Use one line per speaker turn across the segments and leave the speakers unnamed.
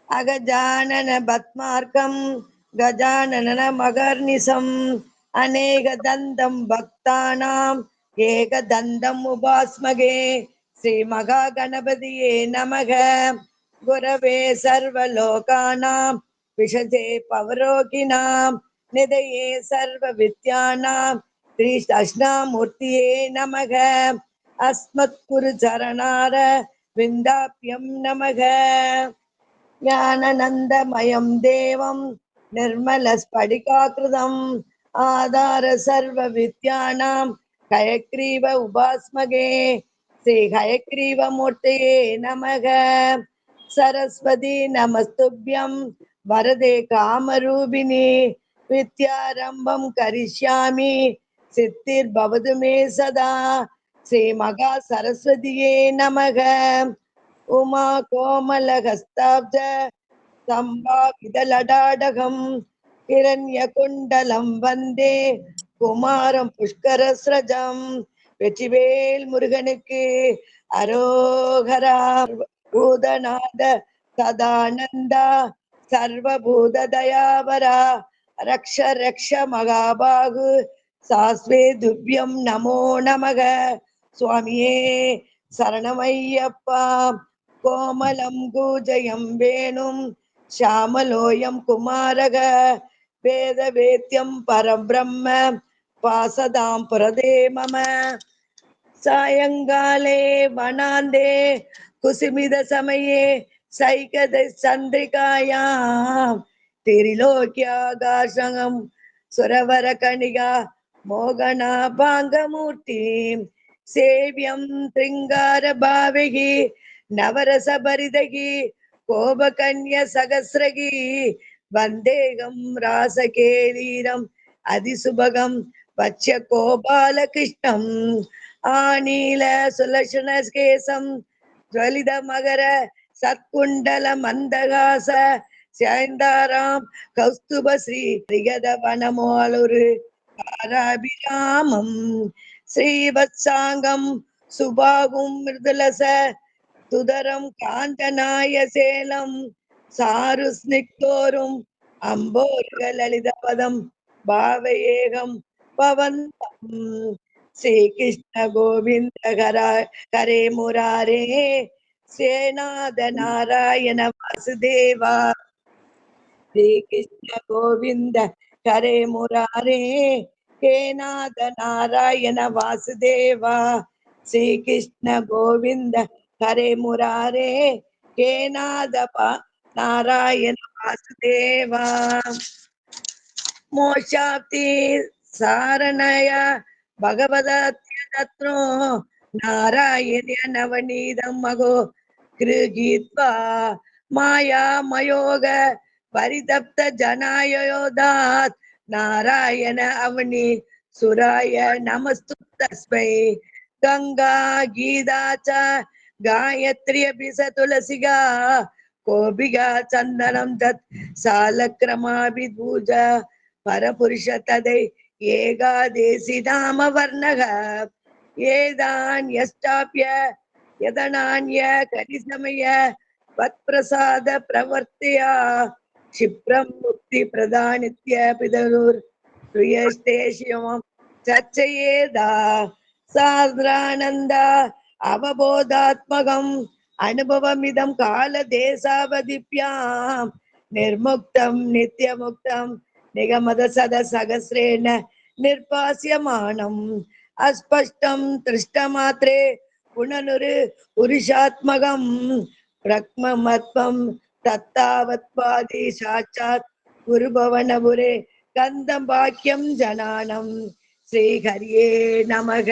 अगजानन पद्मार्कं गजानन मकर्निशम् अनेकदन्तं भक्तानाम् एकदन्तम् उपास्महे श्रीमहागणपतये नमः। गुरवे सर्वलोकानां विशजे पवरोगिणां निधये सर्वविद्यानां श्रीदक्षिणामूर्तये नमः। अस्मत्कुरुचरणार विन्दाभ्यं नमः। ज्ञाननन्दमयं देवं निर्मलस्फटिकाकृतम् आधार सर्वविद्यानां हयग्रीव उपास्मगे श्रीहयग्रीवमूर्तये नमः। सरस्वती नमस्तुभ्यं वरदे कामरूपिणि विद्यारम्भं करिष्यामि सिद्धिर्भवतु मे सदा श्रीमगा सरस्वतीये नमः। उमा कोमलहस्ताब्ज सम्भावितलडाडगं हिरण्यकुण्डलं वन्दे குமாரம் புஷ்கரஸ்ரஜம். வெற்றிவேல் முருகனுக்கு அரோகரா. பூதநாத சதானந்தா சர்வபூத தயாவரா ரக்ஷ ரக்ஷ மகாபாகு சாஸ்வே துப்யம் நமோ நமக. சுவாமியே சரணமையப்பா. கோமலம் கூஜயம் வேணும் श्यामलोऽयं कुमारः वेदवेद्यं परं ब्रह्म वासदां पुरदे मम। सायङ्काले वनान्दे कुसुमिदसमये सैकदचन्द्रिकायां त्रिलोक्याकाशं सुरवरकणिका मोगनाभाङ्गमूर्तिं सेव्यं शृङ्गारभाविः नवरसभरितगी கோபகன்ய சகசிரகி வந்தேகம் ராசகேலீரம் அதிசுபகம் வச்ச கோபாலகிருஷ்ணம் ஆனீல சுலக்ஷணகேசம் ஜ்வலித மகர சத்குண்டல மந்தகாச சேந்தாராம் கௌஸ்துப ஸ்ரீ ரிகத வனமோலுரு காராபிராமம் ஸ்ரீவத்சாங்கம் சுபாகும் மிருதுலச துதரம் காஞ்சனாய சேலம் சாரு ஸ்னிக்தோரும் அம்போர்கலலிதபதம் பாவயேகம் பவந்தம். ஸ்ரீகிருஷ்ண கோவிந்த ஹரே முராரே சேநாத நாராயண வாசுதேவா. ஸ்ரீகிருஷ்ண கோவிந்த ஹரே முராரே ஹேநாத நாராயண வாசுதேவா. ஸ்ரீகிருஷ்ண கோவிந்த ஹரே முராரே ஹேநாத நாராயண வாசுதேவா. மோஷாப்தி சாரணய பகவதத்யதத்ரோ நாராயண நவநீதம் மகோ கிருஹீத்வா மாயா மயோக பரிதப்த ஜனாயோதாத் நாராயண அவனி சுராய நமஸ்து தஸ்மை. கங்கா கீதா ச गायत्री अपि स तुलसिगा कोबिगा चन्दनं तत् सालक्रमाभिपूजा परपुरुष तदै एकादेशि नाम वर्णः एदान्यष्टाप्य यदनान्य करिसमय वत्प्रसाद प्रवर्तया क्षिप्रं मुक्ति प्रदानित्य पितरुर् प्रियस्ते शिवं चर्चयेदा सान्द्रानन्दा அவபோதாத்மகம் அனுபவமிதம் கால தேசாவதிப்யாம் நிர்முக்தம் நித்யமுக்தம் நிகமத சத சகசிரேன நிர்பாசியமானம் அஸ்பஷ்டம் திருஷ்டமாத்ரே புனனுரு புருஷாத்மகம் பிரக்மமத்வம் தத்தாவத்வாதி சாட்சாத் குருபவனபுரே கந்தம் பாக்கியம் ஜனானம். ஸ்ரீஹரியே நமக.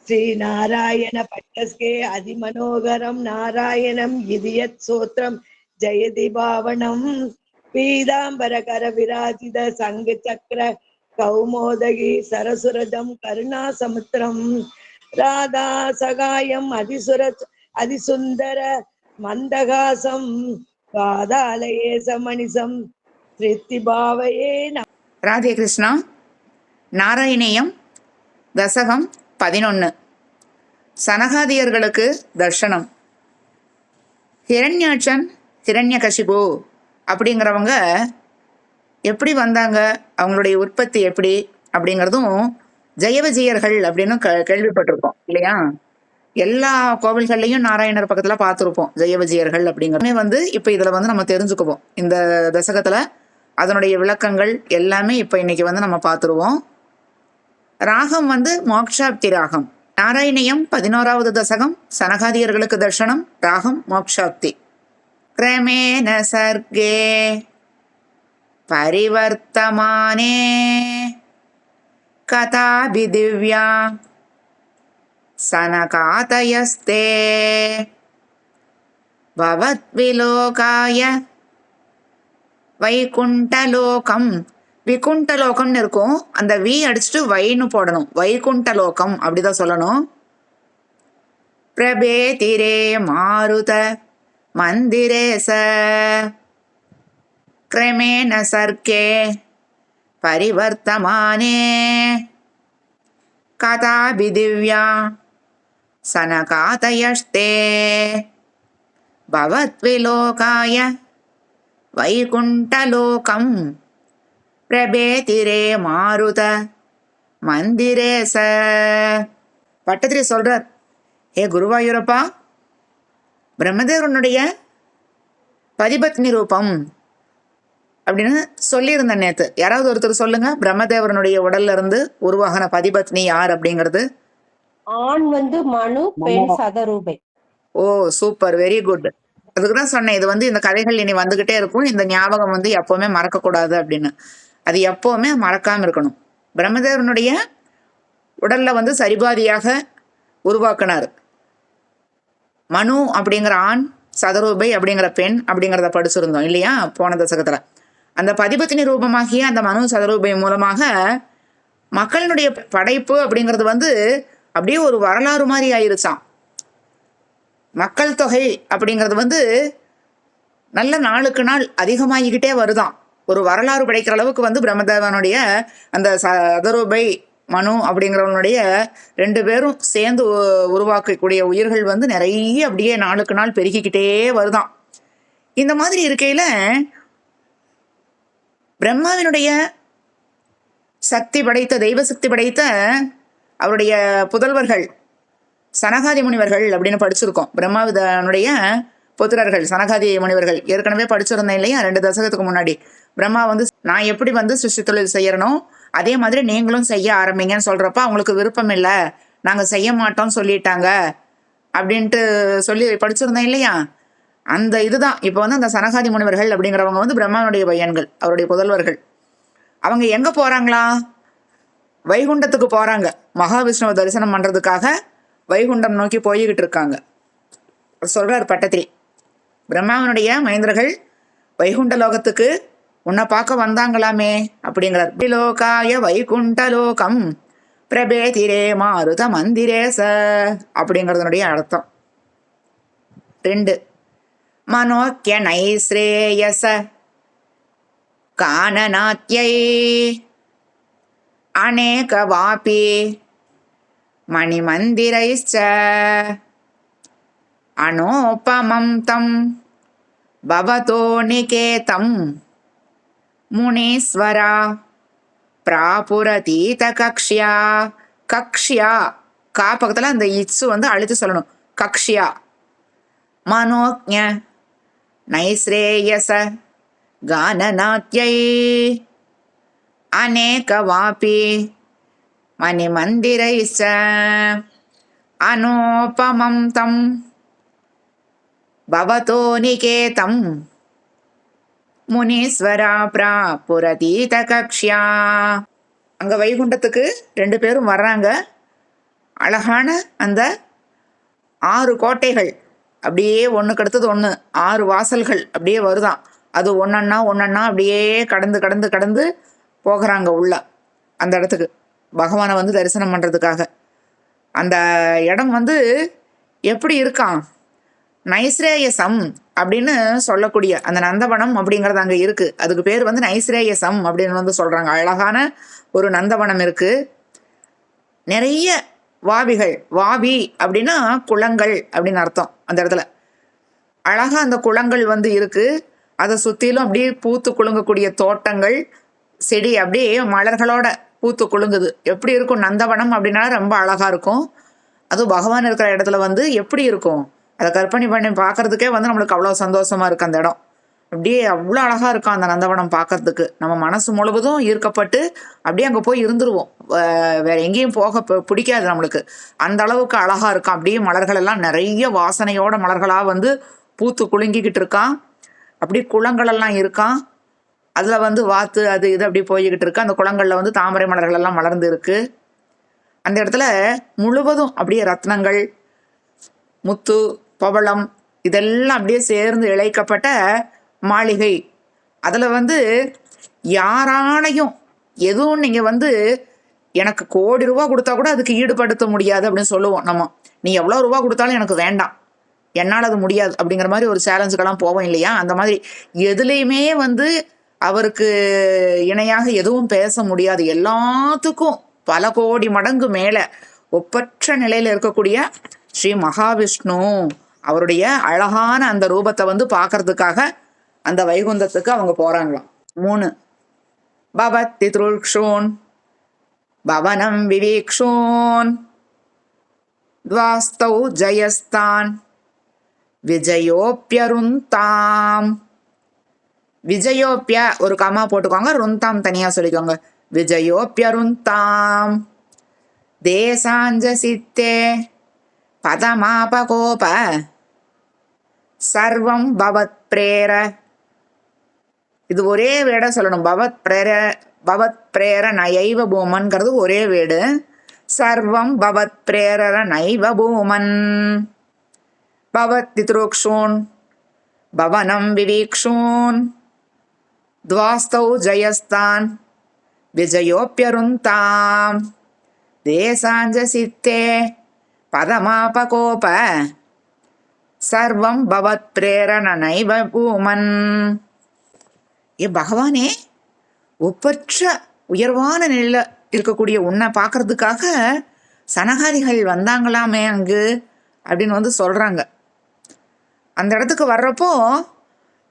श्री नारायण पट्टस्के अधिमनोहरं नारायणं इदियत् सोत्रं जयति भावनं पीताम्बरकर विराजित संघचक्र कौमोदगी सरसुरजं करुणासमुद्रं राधा सगायम् अधिसुन्दर मन्दहासं पादालये समनिसं திருப்திபாவையே.
ராதே கிருஷ்ணா. நாராயணியம் தசகம் 11. சனகாதியர்களுக்கு தர்சனம். ஹிரண்யாட்சன் ஹிரண்யகசிபு அப்படிங்கிறவங்க எப்படி வந்தாங்க, அவங்களுடைய உற்பத்தி எப்படி அப்படிங்கிறதும் ஜெயவிஜயர்கள் அப்படின்னு கேள்விப்பட்டிருக்கோம் இல்லையா? எல்லா கோவில்கள்லையும் நாராயணர் பக்கத்துல பார்த்துருப்போம் ஜெயவிஜயர்கள் அப்படிங்கிறதுமே வந்து இப்ப இதுல வந்து நம்ம தெரிஞ்சுக்குவோம். இந்த தசகத்துல அதனுடைய விளக்கங்கள் எல்லாமே இப்ப இன்னைக்கு வந்து நம்ம பார்த்துருவோம். ராகம் வந்து மோக்ஷாப்தி ராகம். நாராயணியம் 11வது தசகம், சனகாதியர்களுக்கு தர்ஷனம், ராகம் மோக்ஷாப்தி. கிரமேண சர்க்கே பரிவர்த்தமானே கதாபி திவ்யா சனகாதயஸ்தே பவத்விலோகாய வைகுண்டலோகம். விகுண்டலோகம்னு இருக்கும், அந்த வி அடிச்சுட்டு வைன்னு போடணும், வைகுண்டலோகம் அப்படிதான் சொல்லணும். பிரபேதிரே மாருத மந்திரே ச கிரமேண சர்க்கே பரிவர்த்தமானே கதாபி திவ்யா சனகாதயஸ்தே பவத்விலோகாய வைகுண்டலோகம் பிரபேதிரே மாருத மந்திரே ச. பட்டத்திரி சொல்றார், ஹே குருவாயூரப்பா, பிரம்மதேவனுடைய பதிபத்னி ரூபம் அப்படின்னு சொல்லியிருந்தேன் நேத்து. யாராவது ஒருத்தர் சொல்லுங்க, பிரம்மதேவனுடைய உடல்ல இருந்து உருவாகின பதிபத்னி யார் அப்படிங்கிறது?
ஆண் வந்து மனு, பெண் சதரூபை.
ஓ சூப்பர், வெரி குட். அதுக்குதான் சொன்னேன், இது வந்து இந்த கதைகள் இனி வந்துகிட்டே இருக்கும், இந்த ஞாபகம் வந்து எப்பவுமே மறக்க கூடாது அப்படின்னு. அது எப்பவுமே மறக்காம இருக்கணும். பிரம்மதேவனுடைய உடல்ல வந்து சரிபாதியாக உருவாக்குனார். மனு அப்படிங்கிற ஆண், சதரூபை அப்படிங்கிற பெண் அப்படிங்கிறத படிச்சிருந்தோம் இல்லையா போன தசகத்துல. அந்த பதிபத்தினி ரூபமாகிய அந்த மனு சதரூபை மூலமாக மக்களினுடைய படைப்பு அப்படிங்கிறது வந்து அப்படியே ஒரு வரலாறு மாதிரி ஆயிருச்சான். மக்கள் தொகை அப்படிங்கிறது வந்து நல்ல நாளுக்கு நாள் அதிகமாகிக்கிட்டே வருதான். ஒரு வரலாறு படைக்கிற அளவுக்கு வந்து பிரம்மதேவனுடைய அந்த சதரூபை மனு அப்படிங்கிறவனுடைய 2 பேரும் சேர்ந்து உருவாக்கக்கூடிய உயிர்கள் வந்து நிறைய அப்படியே நாளுக்கு நாள் பெருகிக்கிட்டே வருதான். இந்த மாதிரி இருக்கையில பிரம்மாவினுடைய சக்தி படைத்த, தெய்வ சக்தி படைத்த அவருடைய புதல்வர்கள் சனகாதி முனிவர்கள் அப்படின்னு படிச்சிருக்கோம். பிரம்மாவினுடைய புத்திரர்கள் சனகாதி முனிவர்கள் ஏற்கனவே படிச்சிருந்தேன் இல்லையா 2 தசகத்துக்கு முன்னாடி. பிரம்மா வந்து நான் எப்படி வந்து சிருஷ்டி தொழில் செய்யறனோ அதே மாதிரி நீங்களும் செய்ய ஆரம்பிங்கன்னு சொல்றப்ப அவங்களுக்கு விருப்பம் இல்லை, நாங்க செய்ய மாட்டோம்னு சொல்லிட்டாங்க அப்படின்ட்டு சொல்லி படிச்சிருந்தேன் இல்லையா. அந்த இதுதான் இப்போ வந்து அந்த சனகாதி முனிவர்கள் அப்படிங்கிறவங்க வந்து பிரம்மாவுடைய பையன்கள், அவருடைய புதல்வர்கள். அவங்க எங்க போறாங்களா? வைகுண்டத்துக்கு போறாங்க. மகாவிஷ்ணுவை தரிசனம் பண்றதுக்காக வைகுண்டம் நோக்கி போய்கிட்டு இருக்காங்க. சொல்றார் பட்டத்திரி, பிரம்மாவனுடைய மைந்தர்கள் வைகுண்ட லோகத்துக்கு உன்னை பார்க்க வந்தாங்களாமே அப்படிங்கிறார். லோகாய வைகுண்டலோகம் பிரபேதிரே மாருத மந்திரே ச அப்படிங்கிறதுனுடைய அர்த்தம். 2 மனோக்கிய நைஸ்ரேயச கானநாத்யை அநேக வாபி மணிமந்திரைச்ச அனோபமம் தம் பவதோ நிகேதம் முனீஸ்வரா பிராபுரதீத கக்ஷ்யா. கக்ஷ்யா கா பக்கத்துல அந்த இச்சு வந்து அழுத்தி சொல்லணும், கக்ஷ்யா. மனோஜ்ஞ நைஸ்ரேயச கானநாத்யை அநேக வாபி மணிமந்திரைச்ச அனோபமம் தம் பவதோ நிகேதம் முனீஸ்வரா பிராபுரதீத கக்ஷ்யா. அங்க வைகுண்டத்துக்கு 2 பேரும் வர்றாங்க. அழகான அந்த 6 கோட்டைகள் அப்படியே ஒண்ணுக்கு அடுத்தது ஒண்ணு, 6 வாசல்கள் அப்படியே வருதான். அது ஒன்னொன்னா அப்படியே கடந்து கடந்து கடந்து போகிறாங்க உள்ள அந்த இடத்துக்கு பகவானை வந்து தரிசனம் பண்றதுக்காக. அந்த இடம் வந்து எப்படி இருக்கான், நைஸ்ரேயசம் அப்படின்னு சொல்லக்கூடிய அந்த நந்தவனம் அப்படிங்கிறது அங்க இருக்கு. அதுக்கு பேர் வந்து நைஸ்ரேயசம் அப்படின்னு வந்து சொல்றாங்க. அழகான ஒரு நந்தவனம் இருக்கு. நிறைய வாபிகள், வாபி அப்படின்னா குளங்கள் அப்படின்னு அர்த்தம் அந்த இடத்துல. அழகா அந்த குளங்கள் வந்து இருக்கு. அதை சுத்திலும் அப்படியே பூத்து குலுங்கக்கூடிய தோட்டங்கள், செடி அப்படியே மலர்களோட பூத்து குலுங்குது. எப்படி இருக்கும் நந்தவனம் அப்படின்னா ரொம்ப அழகா இருக்கும். அதுவும் பகவான் இருக்கிற இடத்துல வந்து எப்படி இருக்கும், அதை கற்பனை பண்ணி பார்க்கறதுக்கே வந்து நம்மளுக்கு அவ்வளோ சந்தோஷமா இருக்கு அந்த இடம். அப்படியே அவ்வளோ அழகா இருக்கும் அந்த நந்தவனம் பார்க்கறதுக்கு. நம்ம மனசு முழுவதும் ஈர்க்கப்பட்டு அப்படியே அங்கே போய் இருந்துருவோம். வேற எங்கேயும் போக பிடிக்காது நம்மளுக்கு. அந்த அளவுக்கு அழகா இருக்கும். அப்படியே மலர்கள் எல்லாம் நிறைய வாசனையோட மலர்களா வந்து பூத்து குலுங்கிக்கிட்டு இருக்கான். அப்படி குளங்கள் எல்லாம் இருக்கான். அதுல வந்து வாத்து அது இது அப்படி போய்கிட்டு இருக்கு. அந்த குளங்கள்ல வந்து தாமரை மலர்கள் எல்லாம் மலர்ந்து இருக்கு. அந்த இடத்துல முழுவதும் அப்படியே ரத்னங்கள், முத்து, பவளம் இதெல்லாம் அப்படியே சேர்ந்து இழைக்கப்பட்ட மாளிகை. அதுல வந்து யாராலையும் எதுவும் நீங்க வந்து எனக்கு கோடி ரூபா கொடுத்தா கூட அதுக்கு ஈடுபடுத்த முடியாது அப்படின்னு சொல்லுவோம் நம்ம. நீ எவ்வளோ ரூபா கொடுத்தாலும் எனக்கு வேண்டாம், என்னால் அது முடியாது அப்படிங்கிற மாதிரி ஒரு சேலஞ்சுக்கெல்லாம் போவோம் இல்லையா? அந்த மாதிரி எதுலேயுமே வந்து அவருக்கு இணையாக எதுவும் பேச முடியாது. எல்லாத்துக்கும் பல கோடி மடங்கு மேலே ஒப்பற்ற நிலையில் இருக்கக்கூடிய ஸ்ரீ மகாவிஷ்ணு அவருடைய அழகான அந்த ரூபத்தை வந்து பார்க்கறதுக்காக அந்த வைகுந்தத்துக்கு அவங்க போறாங்களாம். 3 பவத்தி திருஷோன் பவனம் விவேக்ஷோன் துவாஸ்தௌ ஜயஸ்தான் விஜயோப்பியருந்தாம். விஜயோப்பிய ஒரு கமா போட்டுக்கோங்க, ருந்தாம் தனியா சொல்லிக்கோங்க. விஜயோப்பியருந்தாம் தேசாஞ்ச சித்தே பதமாபகோப சர்வம் பவத் பிரேர. இது ஒரே வேட சொல்லணும். பவத் பிரேர நைவ பூமன்கிறது ஒரே வேடு. சர்வம் பவத் பிரேர நைவ பூமன். பவத் தித்ருக்ஷூன் பவனம் விவீக்ஷூன் துவாஸ்தௌ ஜயஸ்தான் விஜயோப்பியருந்தாம் தேசாஞ்ச சித்தே பதமாபகோப சர்வம் பவத் பிரேரண நைவ பூமன். பகவானே, ஒப்பற்ற உயர்வான நிலையில இருக்கக்கூடிய உன்னை பார்க்கறதுக்காக சனகாதிகள் வந்தாங்களாமே அங்கு அப்படின்னு வந்து சொல்றாங்க. அந்த இடத்துக்கு வர்றப்போ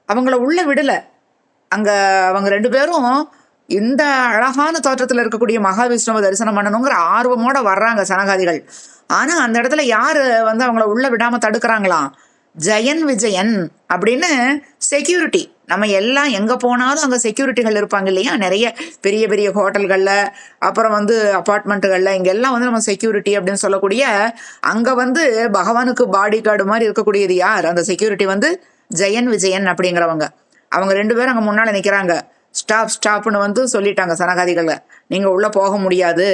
அவங்கள உள்ள விடல. அங்க அவங்க 2 பேரும் இந்த அழகான தோற்றத்துல இருக்கக்கூடிய மகாவிஷ்ணுவை தரிசனம் பண்ணணுங்கிற ஆர்வமோட வர்றாங்க சனகாதிகள். ஆனா அந்த இடத்துல யாரு வந்து அவங்கள உள்ள விடாம தடுக்கிறாங்களாம்? ஜெயன் விஜயன் அப்படின்னு செக்யூரிட்டி. நம்ம எல்லாம் எங்க போனாலும் அங்க செக்யூரிட்டிகள் இருப்பாங்க இல்லையா? நிறைய பெரிய பெரிய ஹோட்டல்கள்ல, அப்புறம் வந்து அபார்ட்மெண்ட்டுகள்ல, இங்கெல்லாம் வந்து நம்ம செக்யூரிட்டி அப்படின்னு சொல்லக்கூடிய அங்க வந்து பகவானுக்கு பாடி கார்டு மாதிரி இருக்கக்கூடியது யார்? அந்த செக்யூரிட்டி வந்து ஜெயன் விஜயன் அப்படிங்கிறவங்க. அவங்க 2 பேரும் அங்க முன்னால நிக்கிறாங்க. ஸ்டாப்னு வந்து சொல்லிட்டாங்க சனகாதிகளை, நீங்க உள்ள போக முடியாது,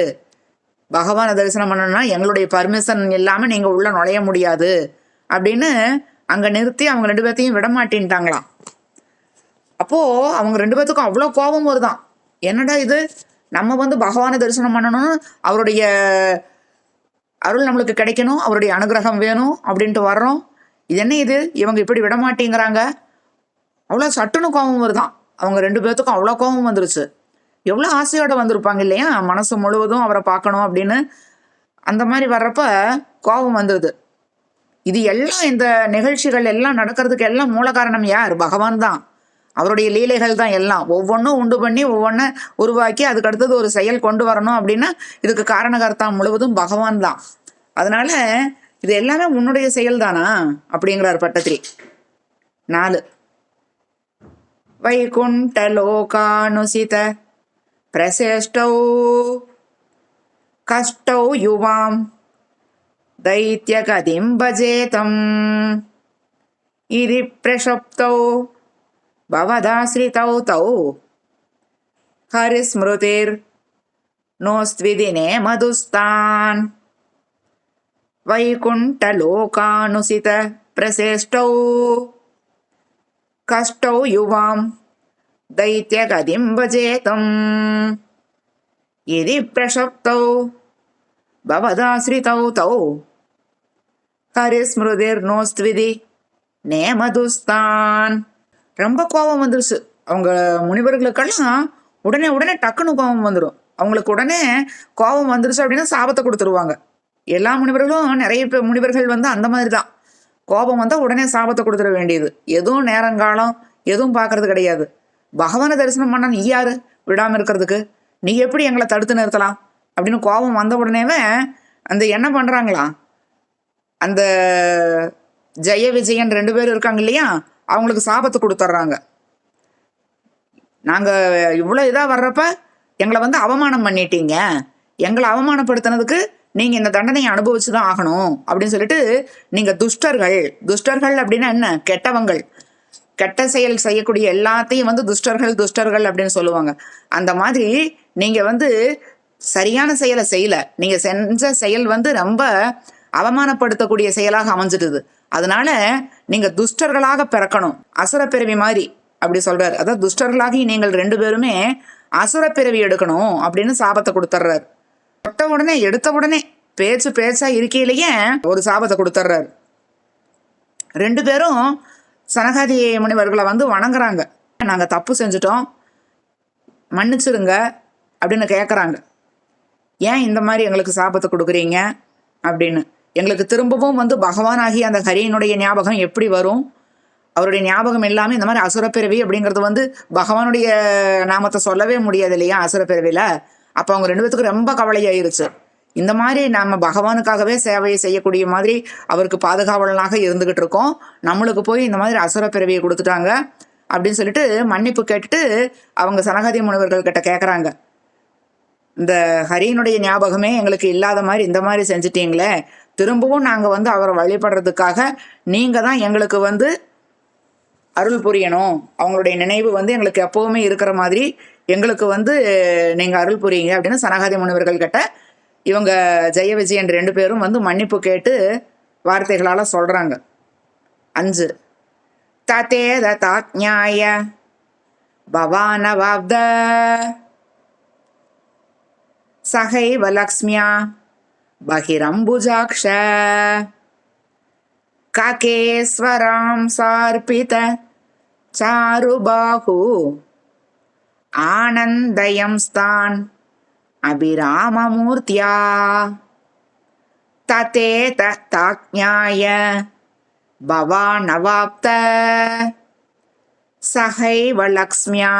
பகவானை தரிசனம் பண்ணணும்னா எங்களுடைய பர்மிஷன் இல்லாம நீங்க உள்ள நுழைய முடியாது அப்படின்னு அங்க நிறுத்தி அவங்க 2 பேர்த்தையும் விட மாட்டேன்ட்டாங்களாம். அப்போ அவங்க 2 பேர்த்துக்கும் அவ்வளோ கோபம் வருதான். என்னடா இது, நம்ம வந்து பகவானை தரிசனம் பண்ணணும், அவருடைய அருள் நம்மளுக்கு கிடைக்கணும், அவருடைய அனுகிரகம் வேணும் அப்படின்ட்டு வர்றோம், இது என்ன இது, இவங்க இப்படி விட மாட்டேங்கிறாங்க. அவ்வளோ சட்டுன்னு கோபம் வருதான். அவங்க 2 பேர்த்துக்கும் அவ்வளோ கோபம் வந்துருச்சு. எவ்வளோ ஆசையோட வந்திருப்பாங்க இல்லையா, மனசு முழுவதும் அவரை பார்க்கணும் அப்படின்னு. அந்த மாதிரி வர்றப்ப கோபம் வந்துடுது. இது எல்லாம், இந்த நிகழ்ச்சிகள் எல்லாம் நடக்கிறதுக்கு எல்லாம் மூல காரணம் யார்? பகவான் தான். அவருடைய லீலைகள் தான் எல்லாம். ஒவ்வொன்றும் உண்டு பண்ணி ஒவ்வொன்றை உருவாக்கி அதுக்கு அடுத்தது ஒரு செயல் கொண்டு வரணும் அப்படின்னா இதுக்கு காரணகர்த்தா முழுவதும் பகவான் தான். அதனால இது எல்லாமே உன்னுடைய செயல் தானா அப்படிங்கிறார் பட்டத்திரி. 4 வைகுண்ட லோகானுசித பிரசேஷ்டௌ கஷ்டௌ யுவாம் दैत्यगतिं भजेतं इति प्रक्षुब्धौ भवदाश्रितौ तौ हरिस्मृतिर्नोस्त्विदिने मधुस्तान् वैकुण्ठलोकानुसित प्रचेष्टौ कष्टौ युवां दैत्यगतिं भजेतं इति प्रक्षुब्धौ பவதாஸ்ரிதௌ தௌ ஹரிஸ்மிருதிர் நோஸ்த்விதி நேமதுஸ்தான். ரொம்ப கோபம் வந்துருச்சு அவங்க முனிவர்களுக்கெல்லாம். உடனே டக்குன்னு கோபம் வந்துடும் அவங்களுக்கு. உடனே கோபம் வந்துருச்சு அப்படின்னா சாபத்தை கொடுத்துருவாங்க. எல்லா முனிவர்களும், நிறைய முனிவர்கள் வந்து அந்த மாதிரி தான். கோபம் வந்தால் உடனே சாபத்தை கொடுத்துட வேண்டியது. எதுவும் நேரங்காலம் எதுவும் பார்க்கறது கிடையாது. பகவானை தரிசனம் பண்ண நீ யாரு விடாமல் இருக்கிறதுக்கு? நீ எப்படி எங்களை தடுத்து நிறுத்தலாம் அப்படின்னு கோபம் வந்த உடனேவே அந்த என்ன பண்ணுறாங்களாம், அந்த ஜெய விஜயன் 2 பேரும் இருக்காங்க இல்லையா, அவங்களுக்கு சாபத்தை கொடுத்துட்றாங்க. நாங்கள் இவ்வளோ இதாக வர்றப்ப எங்களை வந்து அவமானம் பண்ணிட்டீங்க, எங்களை அவமானப்படுத்தினதுக்கு நீங்கள் இந்த தண்டனையை அனுபவிச்சு தான் ஆகணும் அப்படின்னு சொல்லிட்டு, நீங்கள் துஷ்டர்கள். துஷ்டர்கள் அப்படின்னா என்ன? கெட்டவங்கள். கெட்ட செயல் செய்யக்கூடிய எல்லாத்தையும் வந்து துஷ்டர்கள் துஷ்டர்கள் அப்படின்னு சொல்லுவாங்க. அந்த மாதிரி நீங்கள் வந்து சரியான செயலை செய்யலை. நீங்கள் செஞ்ச செயல் வந்து ரொம்ப அவமானப்படுத்தக்கூடிய செயலாக அமைஞ்சிடுது. அதனால நீங்கள் துஷ்டர்களாக பிறக்கணும், அசுர பிறவி மாதிரி அப்படி சொல்றாரு. அதாவது துஷ்டர்களாகி நீங்கள் 2 பேருமே அசுர பிறவி எடுக்கணும் அப்படின்னு சாபத்தை கொடுத்துட்றாரு. தொட்ட உடனே எடுத்த உடனே பேச்சா இருக்கையிலேயே ஒரு சாபத்தை கொடுத்துட்றாரு. 2 பேரும் சனகாதி முனிவர்களை வந்து வணங்குறாங்க. நாங்கள் தப்பு செஞ்சுட்டோம், மன்னிச்சிருங்க அப்படின்னு கேட்குறாங்க. ஏன் இந்த மாதிரி எங்களுக்கு சாபத்தை கொடுக்குறீங்க அப்படின்னு. எங்களுக்கு திரும்பவும் வந்து பகவானாகி அந்த ஹரியினுடைய ஞாபகம் எப்படி வரும்? அவருடைய ஞாபகம் எல்லாமே இந்த மாதிரி அசுரப்பிறவி அப்படிங்கிறது வந்து பகவானுடைய நாமத்தை சொல்லவே முடியாது இல்லையா அசுரப்பிறவியில். அப்போ அவங்க 2 பேத்துக்கும் ரொம்ப கவலையாயிருச்சு. இந்த மாதிரி நம்ம பகவானுக்காகவே சேவையை செய்யக்கூடிய மாதிரி அவருக்கு பாதுகாவலனாக இருந்துகிட்டு இருக்கோம், நம்மளுக்கு போய் இந்த மாதிரி அசுரப்பிறவியை கொடுத்துட்டாங்க அப்படின்னு சொல்லிட்டு மன்னிப்பு கேட்டுட்டு அவங்க சனகாதி முனிவர்கள் கிட்ட கேட்குறாங்க. இந்த ஹரியினுடைய ஞாபகமே எங்களுக்கு இல்லாத மாதிரி இந்த மாதிரி செஞ்சிட்டீங்களே, திரும்பவும் நாங்கள் வந்து அவரை வழிபடுறதுக்காக நீங்கள் தான் எங்களுக்கு வந்து அருள் புரியணும், அவங்களுடைய நினைவு வந்து எங்களுக்கு எப்போவுமே இருக்கிற மாதிரி எங்களுக்கு வந்து நீங்கள் அருள் புரியுங்க அப்படின்னு சனகாதி முனிவர்கள் கிட்ட இவங்க ஜெய விஜயன் 2 பேரும் வந்து மன்னிப்பு கேட்டு வார்த்தைகளால் சொல்கிறாங்க. 5 ததேத தாக்ஞாய பவானவாப்த சகைவ லக்ஷ்மியா பகிரம்புஜாக்ஷ காகேஸ்வராம் சார்பித சாருபாஹு ஆனந்தயம் ஸ்தான் அபிராமமூர்த்தியா ததேத தாக்ஞாய பவானவாப்த சகைவ லக்ஷ்மியா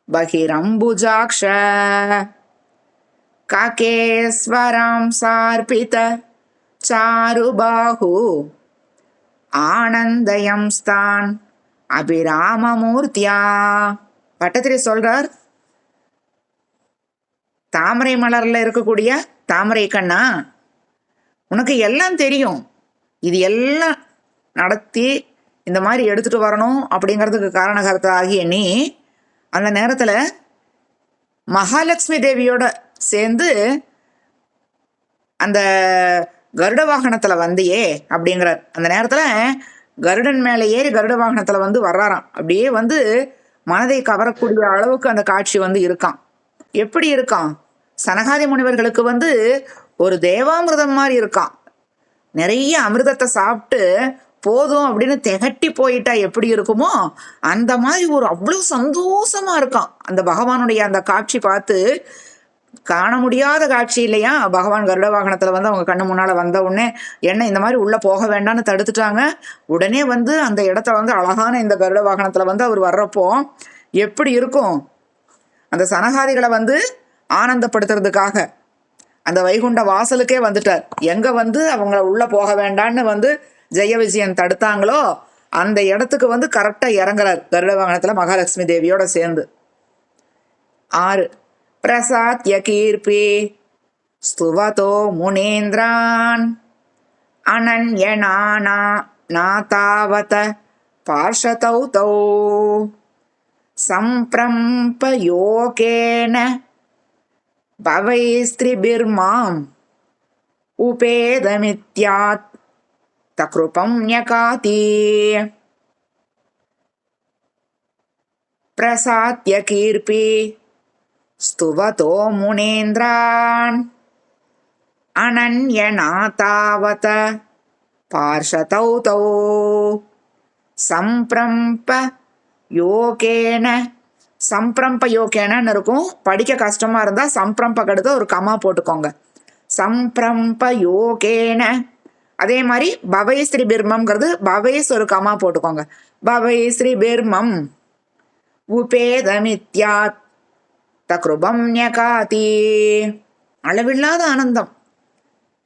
பகிரம்புஜாக்ஷ காகேஸ்வராம் சார்பித சாருபாஹு ஆனந்தயம் ஸ்தான் அபிராமமூர்த்தியா. பட்டத்திரி சொல்றார், தாமரை மலர்ல இருக்கக்கூடிய தாமரை கண்ணா, உனக்கு எல்லாம் தெரியும், இது எல்லாம் நடத்தி இந்த மாதிரி எடுத்துட்டு வரணும் அப்படிங்கிறதுக்கு காரணகர்த்தா ஆகிய நீ அந்த நேரத்தில் மகாலட்சுமி தேவியோட சேர்ந்து அந்த கருட வாகனத்தில் வந்தியே அப்படிங்கிறார். அந்த நேரத்தில் கருடன் மேலே ஏறி கருட வாகனத்தில் வந்து வர்றாராம். அப்படியே வந்து மனதை கவரக்கூடிய அளவுக்கு அந்த காட்சி வந்து இருக்கான். எப்படி இருக்கான்? சனகாதி முனிவர்களுக்கு வந்து ஒரு தேவாமிர்தம் மாதிரி இருக்கான். நிறைய அமிர்தத்தை சாப்பிட்டு போதும் அப்படின்னு திகட்டி போயிட்டா எப்படி இருக்குமோ அந்த மாதிரி ஒரு அவ்வளோ சந்தோஷமா இருக்கான். அந்த பகவானுடைய அந்த காட்சி பார்த்து காண முடியாத காட்சி இல்லையா. பகவான் கருட வாகனத்தில் வந்து அவங்க கண்ணு முன்னால் வந்த உடனே என்ன இந்த மாதிரி உள்ளே போக வேண்டாம்னு தடுத்துட்டாங்க. உடனே வந்து அந்த இடத்துல வந்து அழகான இந்த கருட வாகனத்தில் வந்து அவர் வர்றப்போ எப்படி இருக்கும்? அந்த சனகாதிகளை வந்து ஆனந்தப்படுத்துறதுக்காக அந்த வைகுண்ட வாசலுக்கே வந்துட்டார். எங்கே வந்து அவங்க உள்ளே போக வேண்டான்னு வந்து ஜெய விஜயன் தடுத்தாங்களோ அந்த இடத்துக்கு வந்து கரெக்டாக இறங்குறார் கருட வாகனத்தில் மகாலட்சுமி தேவியோட சேர்ந்து. 6 பிரசாத்ய கீர்பி ஸ்துவதோ முனேந்திரான் அனன்யநானா நாதாவத பார்ஷதௌ தௌ சம்பிரம்ப யோகேன பவைஸ்திரிபிர்மாம் உபேதமித்யாத் தக்ருபம் ஞகாதி. பிரசாத்ய கீர்பி ஸ்துவதோ முனேந்திரான் அனன்யநாதாவத பார்ஷதௌ தௌ சம்பிரம்ப யோகேன. சம்பிரம்ப யோகேனன்னு இருக்கும், படிக்க கஷ்டமா இருந்தால் சம்பிரம்ப கடுத்து ஒரு கமா போட்டுக்கோங்க. சம்பிரம்ப யோகேன அதே மாதிரி பவை ஸ்ரீ பிர்மம்ங்கிறது பவேஸ் ஒரு கமா போட்டுக்கோங்க. பவை ஸ்ரீ பிர்மம் உபேதமித்யாத் தக்ருபம் ஞகாதி. அளவில்லாத ஆனந்தம்,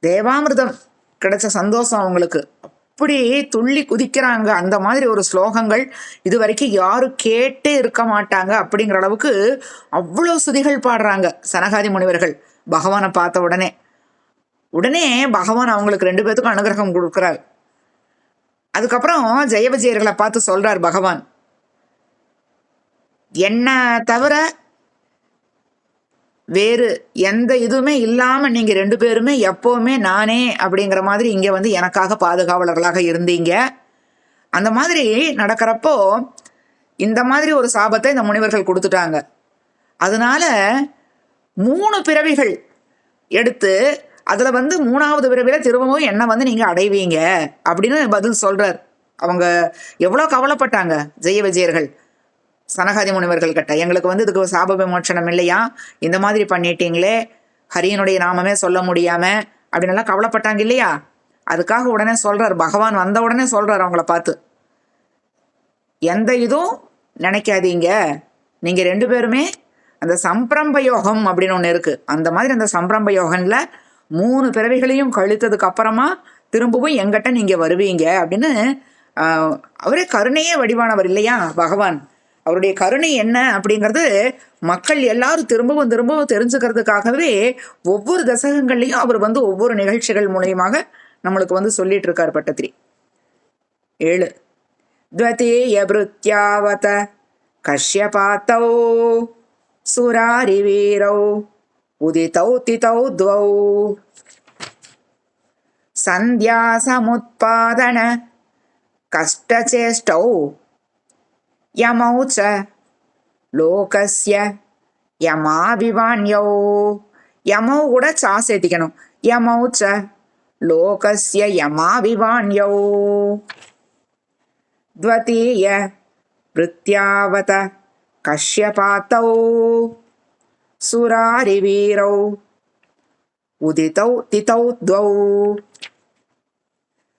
தேவாமிர்தம் கிடைச்ச சந்தோஷம் அவங்களுக்கு. அப்படி துள்ளி குதிக்கிறாங்க. அந்த மாதிரி ஒரு ஸ்லோகங்கள் இது வரைக்கும் யாரும் கேட்டே இருக்க மாட்டாங்க. அப்படிங்கிற அளவுக்கு அவ்வளோ சுதிகள் பாடுறாங்க சனகாதி முனிவர்கள் பகவானை பார்த்த உடனே. உடனே பகவான் அவங்களுக்கு 2 பேத்துக்கும் அனுகிரகம் கொடுக்குறார். அதுக்கப்புறம் ஜெய விஜயர்களை பார்த்து சொல்றார் பகவான், என்ன தவிர வேறு எந்த இதுவுமே இல்லாம நீங்க 2 பேருமே எப்பவுமே நானே அப்படிங்கிற மாதிரி இங்க வந்து எனக்காக பாதுகாவலர்களாக இருந்தீங்க. அந்த மாதிரி நடக்கிறப்போ இந்த மாதிரி ஒரு சாபத்தை இந்த முனிவர்கள் கொடுத்துட்டாங்க. அதனால 3 பிறவிகள் எடுத்து அதுல வந்து 3வது பிறவில திரும்பவும் என்ன வந்து நீங்க அடைவீங்க அப்படின்னு பதில் சொல்றார். அவங்க எவ்வளவு கவலைப்பட்டாங்க ஜெய விஜயர்கள் சனகாதி முனிவர்கள் கிட்ட. எங்களுக்கு வந்து இதுக்கு சாப விமோச்சனம் இல்லையா, இந்த மாதிரி பண்ணிட்டீங்களே, ஹரியனுடைய நாமமே சொல்ல முடியாம அப்படின்னு எல்லாம் கவலைப்பட்டாங்க இல்லையா. அதுக்காக உடனே சொல்றார் பகவான், வந்த உடனே சொல்றார் அவங்கள பார்த்து, எந்த இதுவும் நினைக்காதீங்க, நீங்க 2 பேருமே அந்த சம்பிரம்ப யோகம் அப்படின்னு ஒண்ணு இருக்கு. அந்த மாதிரி அந்த சம்பிரம்ப யோகம்ல 3 பிறவிகளையும் கழித்ததுக்கு அப்புறமா திரும்பவும் எங்கிட்ட நீங்க வருவீங்க அப்படின்னு. அவரே கருணையே வடிவானவர் இல்லையா பகவான். அவருடைய கருணை என்ன அப்படிங்கிறது மக்கள் எல்லாரும் திரும்பவும் திரும்பவும் தெரிஞ்சுக்கிறதுக்காகவே ஒவ்வொரு தசகங்கள்லையும் அவர் வந்து ஒவ்வொரு நிகழ்ச்சிகள் மூலியமாக நம்மளுக்கு வந்து சொல்லிட்டு இருக்கார். பட்டத்திரி 7 த்வதீய ப்ருத்யாவத கஷ்யபாத்தௌ சுராரி வீரௌ உதிதௌ திதௌ த்வௌ சந்தியா சமுத்பாதன கஷ்டசேஷ்டௌ யமௌ ச லோகஸ்ய யமாவிவான்யௌ. யமௌ கூட சா சேர்த்திக்கணும். யமௌ ச லோகஸ்ய யமாவிவான்யௌ. த்வதீய ப்ருத்யாவத கஷ்யபாத்தௌ சுராரி வீரௌ உதிதௌ திதௌ த்வௌ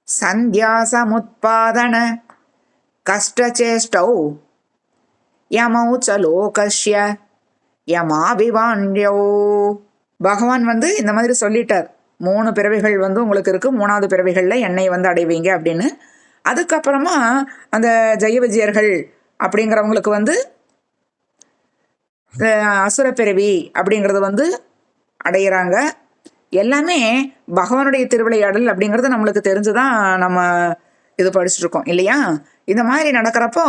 சந்தியா சமுத்பாதன கஷ்டசேஷ்டௌ யமௌ ச லோகஸ்ய யமாவிவான்யௌ. பகவான் வந்து இந்த மாதிரி சொல்லிட்டார், 3 பிறவிகள் வந்து உங்களுக்கு இருக்கு, 3வது பிறவிகள்ல என்னை வந்து அடைவீங்க அப்படின்னு. அதுக்கப்புறமா அந்த ஜெய விஜயர்கள் அப்படிங்கிறவங்களுக்கு வந்து அசுர பிறவி அப்படிங்கிறது வந்து அடையிறாங்க. எல்லாமே பகவானுடைய திருவிளையாடல் அப்படிங்கிறது நம்மளுக்கு தெரிஞ்சுதான் நம்ம இது படிச்சுட்டு இருக்கோம் இல்லையா. இந்த மாதிரி நடக்கிறப்போ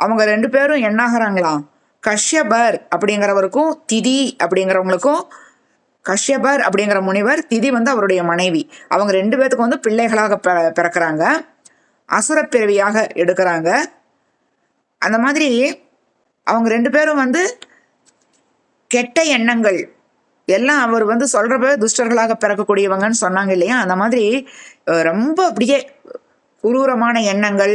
அவங்க 2 பேரும் என்னாகிறாங்களாம், கஷ்யபர் அப்படிங்கிறவருக்கும் திதி அப்படிங்கிறவங்களுக்கும், கஷ்யபர் அப்படிங்கிற முனிவர், திதி வந்து அவருடைய மனைவி, அவங்க 2 பேத்துக்கும் வந்து பிள்ளைகளாக பிறக்கிறாங்க, அசுரப்பிறவியாக எடுக்கிறாங்க. அந்த மாதிரி அவங்க 2 பேரும் வந்து கெட்ட எண்ணங்கள் எல்லாம் அவர் வந்து சொல்றப்ப துஷ்டர்களாக பிறக்கக்கூடியவங்கன்னு சொன்னாங்க இல்லையா. அந்த மாதிரி ரொம்ப அப்படியே குரூரமான எண்ணங்கள்,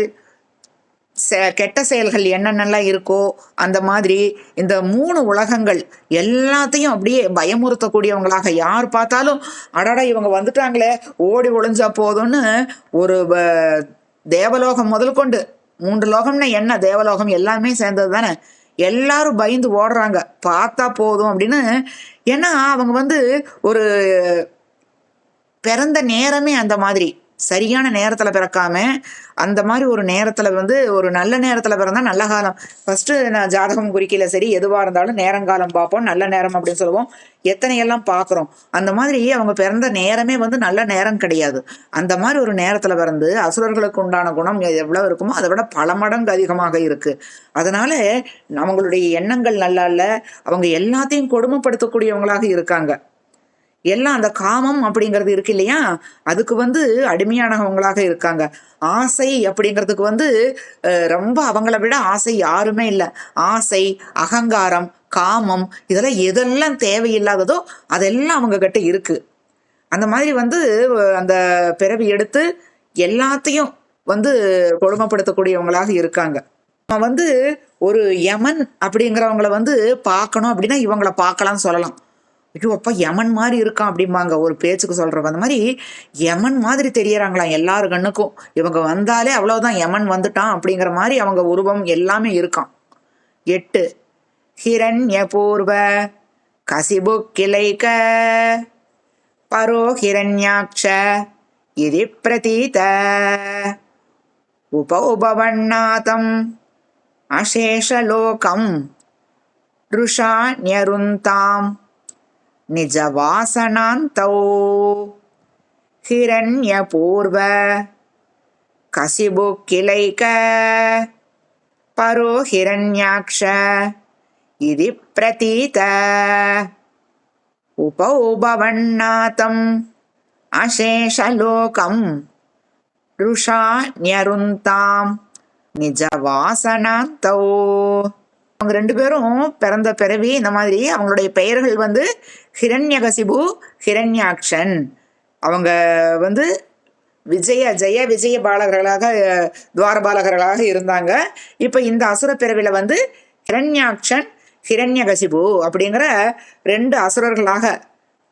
கெட்ட செயல்கள் என்னென்னலாம் இருக்கோ அந்த மாதிரி இந்த 3 உலகங்கள் எல்லாத்தையும் அப்படியே பயமுறுத்தக்கூடியவங்களாக, யார் பார்த்தாலும் அடடா இவங்க வந்துட்டாங்களே ஓடி ஒளிஞ்சா போதும்னு, ஒரு தேவலோகம் முதல் கொண்டு 3 லோகம்னா என்ன, தேவலோகம் எல்லாமே சேர்ந்தது தானே, எல்லாரும் பயந்து ஓடுறாங்க பார்த்தா போதும் அப்படின்னு. ஏன்னா அவங்க வந்து ஒரு பிறந்த நேரமே அந்த மாதிரி சரியான நேரத்துல பிறக்காம, அந்த மாதிரி ஒரு நேரத்துல வந்து ஒரு நல்ல நேரத்துல பிறந்தா நல்ல காலம். ஃபர்ஸ்ட் நான் ஜாதகம் குறிக்கல, சரி எதுவா இருந்தாலும் நேரங்காலம் பார்ப்போம், நல்ல நேரம் அப்படின்னு சொல்லுவோம், எத்தனை எல்லாம் பாக்குறோம். அந்த மாதிரி அவங்க பிறந்த நேரமே வந்து நல்ல நேரம் கிடையாது. அந்த மாதிரி ஒரு நேரத்துல பிறந்து அசுரர்களுக்கு உண்டான குணம் எவ்வளவு இருக்குமோ அதை விட பல மடங்கு அதிகமாக இருக்கு. அதனால அவங்களுடைய எண்ணங்கள் நல்லா இல்ல, அவங்க எல்லாத்தையும் கொடுமைப்படுத்தக்கூடியவங்களாக இருக்காங்க. எல்லாம் அந்த காமம் அப்படிங்கிறது இருக்கு இல்லையா, அதுக்கு வந்து அடிமையானவங்களாக இருக்காங்க. ஆசை அப்படிங்கிறதுக்கு வந்து ரொம்ப அவங்கள விட ஆசை யாருமே இல்லை. ஆசை, அகங்காரம், காமம் இதெல்லாம் எதெல்லாம் தேவையில்லாததோ அதெல்லாம் அவங்க கிட்ட இருக்கு. அந்த மாதிரி வந்து அந்த பிறவி எடுத்து எல்லாத்தையும் வந்து கொடுமைப்படுத்தக்கூடியவங்களாக இருக்காங்க. நம்ம வந்து ஒரு யமன் அப்படிங்கிறவங்கள வந்து பார்க்கணும் அப்படின்னா இவங்கள பார்க்கலாம்னு சொல்லலாம். ஐயோ அப்பா யமன் மாதிரி இருக்கான் அப்படிம்பாங்க ஒரு பேச்சுக்கு சொல்றப்ப. அந்த மாதிரி யமன் மாதிரி தெரியறாங்களாம் எல்லாரு கண்ணுக்கும். இவங்க வந்தாலே அவ்வளவுதான், யமன் வந்துட்டான் அப்படிங்கிற மாதிரி அவங்க உருவம் எல்லாமே இருக்கான். 8 ஹிரண்ய பூர்வ கசிபு கிளைக பரோ ஹிரண்யாக்ஷ இது பிரதீத உபவண்ணாதம் அசேஷலோகம் ருஷா ன்யருந்தாம் நிஜவாசனாந்தோ ஹிரண்ய பூர்வ கசிபு கிளைக பரோ ஹிரண்யாக்ஷ இது பிரதீத உபவண்ணாதம் அசேஷலோகம் ருஷா ன்யருந்தாம் நிஜவாசனாந்தோ. அவங்க 2 பேரும் பிறந்த பிறவி இந்த மாதிரி அவங்களுடைய பெயர்கள் வந்து ஹிரண்யகசிபு, ஹிரண்யாக்ஷன். அவங்க வந்து ஜெய விஜய பாலகர்களாக, துவாரபாலகர்களாக இருந்தாங்க. இப்ப இந்த அசுர பிறவில வந்து ஹிரண்யாக்ஷன், ஹிரண்யகசிபு அப்படிங்கிற 2 அசுரர்களாக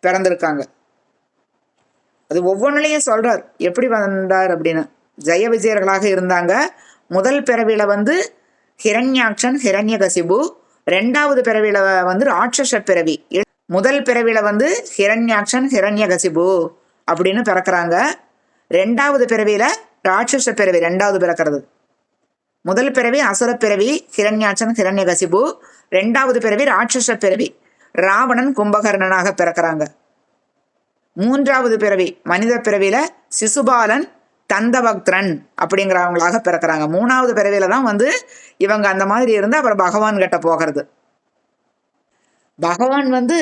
பிறந்திருக்காங்க. அது ஒவ்வொன்றிலையும் சொல்றார் எப்படி வந்தார் அப்படின்னு. ஜெய விஜயர்களாக இருந்தாங்க. முதல் பிறவில வந்து ஹிரண்யாக்ஷன், ஹிரண்யகசிபு. 2வது பிறவில வந்து ராட்சச பிறவி. முதல் பிறவில வந்து ஹிரண்யாக்ஷன், ஹிரண்யகசிபு அப்படின்னு பிறக்கிறாங்க. 2வது பிறவியில ராட்சச பிறவி 2வது பிறக்கிறது. முதல் பிறவி அசுர பிறவி ஹிரண்யாக்ஷன், ஹிரண்யகசிபு. 2வது பிறவி ராட்சச பிறவி, ராவணன் கும்பகர்ணனாக பிறக்கிறாங்க. 3வது பிறவி மனித பிறவியில சிசுபாலன், தந்தபக்திரன் அப்படிங்கிறவங்களாக பிறக்கிறாங்க. 3வது பிறவியில தான் வந்து இவங்க அந்த மாதிரி இருந்து அப்புறம் பகவான் கிட்ட போகிறது. பகவான் வந்து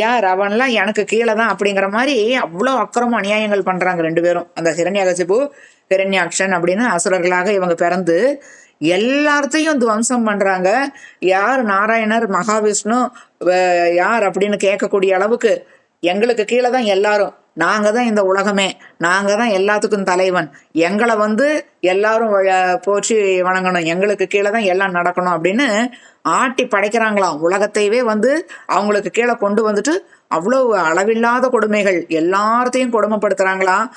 யார், அவன்லாம் எனக்கு கீழே தான் அப்படிங்கிற மாதிரி அவ்வளோ அக்கிரமம் அநியாயங்கள் பண்றாங்க 2 பேரும். அந்த ஹிரண்யகசிபு, ஹிரண்யாக்ஷன் அப்படின்னு அசுரர்களாக இவங்க பிறந்து எல்லாத்தையும் துவம்சம் பண்றாங்க. யார் நாராயணர், மகாவிஷ்ணு யார் அப்படின்னு கேட்கக்கூடிய அளவுக்கு எங்களுக்கு கீழே தான் எல்லாரும், நாங்க தான் இந்த உலகமே, நாங்க தான் எல்லாத்துக்கும் தலைவன், எங்களை வந்து எல்லாரும் போற்றி வணங்கணும், எங்களுக்கு கீழே தான் எல்லாம் நடக்கணும் அப்படின்னு ஆட்டி படைக்கிறாங்களாம். உலகத்தையவே வந்து அவங்களுக்கு கீழே கொண்டு வந்துட்டு அவ்வளவு அளவில்லாத கொடுமைகள், எல்லாத்தையும் கொடுமைப்படுத்துறாங்களாம்.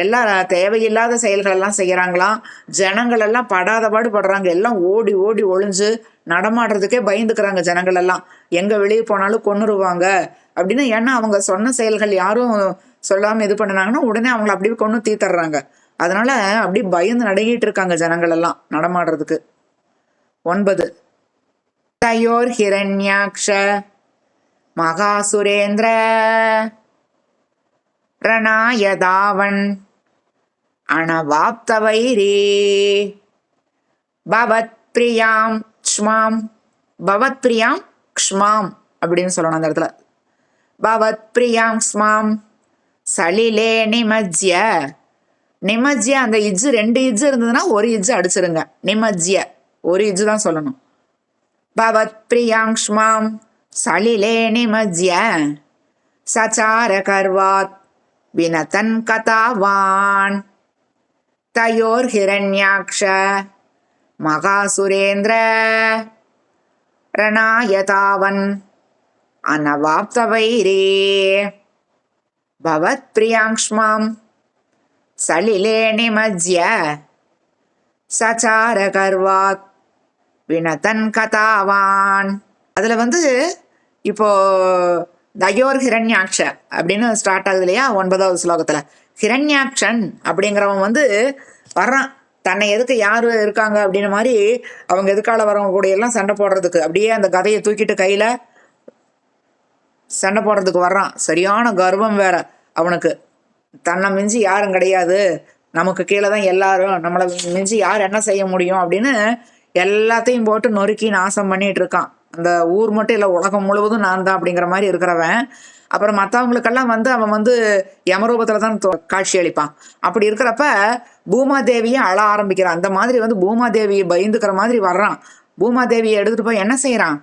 எல்லா தேவையில்லாத செயல்கள் எல்லாம் செய்யறாங்களாம். ஜனங்கள் எல்லாம் படாத பாடு படுறாங்க. எல்லாம் ஓடி ஓடி ஒளிஞ்சு நடமாடுறதுக்கே பயந்துக்கிறாங்க ஜனங்கள் எல்லாம். எங்க வெளியே போனாலும் கொன்னுருவாங்க அப்படின்னு. ஏன்னா அவங்க சொன்ன செயல்கள் யாரும் சொல்லாம இது பண்ணினாங்கன்னா உடனே அவங்களை அப்படியே கொண்டு தீத்தர்றாங்க. அதனால அப்படி பயந்து நடுங்கிட்டு இருக்காங்க ஜனங்கள் எல்லாம் நடமாடுறதுக்கு. 9 தயோர் ஹிரண்யாக்ஷ மகாசுரேந்திர ரணாயதாவன் அனவாப்தவைரே பவத் பிரியாம் க்ஷ்மாம், பவத் பிரியாம் க்ஷ்மாம் அப்படின்னு சொல்லணும் அந்த இடத்துல. பவத் பிரியாம் க்ஷ்மாம் சலிலே நிமஜ்ய. நிமஜ்ய அந்த இஜ்ஜு 2 இஜ்ஜு இருந்ததுன்னா 1 இஜ்ஜு அடிச்சிருங்க. நிமஜ்ய 1 இஜ்ஜு தான் சொல்லணும். பவத் பிரியாம் க்ஷ்மாம் சலிலே நிமஜ்ய சச்சார கர்வாத் வினதன் கதாவான் தயோர் ஹிரண்யாக்ஷ மகாசுரேந்திர ரணாயதாவன் அனவாப்தவைரே பவத் பிரியாங்ஷ்மாம் சலிலே நிமஜ்ய சச்சார கர்வாத் வினதன் கதாவான். அதுல வந்து இப்போ தயோர் ஹிரண்யாக்ஷ அப்படின்னு ஸ்டார்ட் ஆகுது இல்லையா 9வது ஸ்லோகத்துல. ஹிரண்யாக்ஷன் அப்படிங்கிறவன் வந்து வர்றான். தன்னை எதுக்கு யாரு இருக்காங்க அப்படின்னு மாதிரி அவங்க எதுக்கால வரவங்க கூட எல்லாம் சண்டை போடுறதுக்கு, அப்படியே அந்த கதையை தூக்கிட்டு கையில சண்டை போடுறதுக்கு வர்றான். சரியான கர்வம் வேற அவனுக்கு. தன்னை மிஞ்சி யாரும் கிடையாது, நமக்கு கீழே தான் எல்லாரும், நம்மளை மிஞ்சி யார் என்ன செய்ய முடியும் அப்படின்னு எல்லாத்தையும் போட்டு நொறுக்கி நாசம் பண்ணிட்டு இருக்கான். அந்த ஊர் மட்டும் இல்லை, உலகம் முழுவதும் நான் தான் அப்படிங்கிற மாதிரி இருக்கிறவன். அப்புறம் மற்றவங்களுக்கெல்லாம் வந்து அவன் வந்து யமரூபத்துல தான் காட்சி அளிப்பான். அப்படி இருக்கிறப்ப பூமாதேவியை அழ ஆரம்பிக்கிறான். அந்த மாதிரி வந்து பூமாதேவியை பயந்துக்கிற மாதிரி வர்றான். பூமாதேவியை எடுத்துட்டு போய் என்ன செய்யறான்,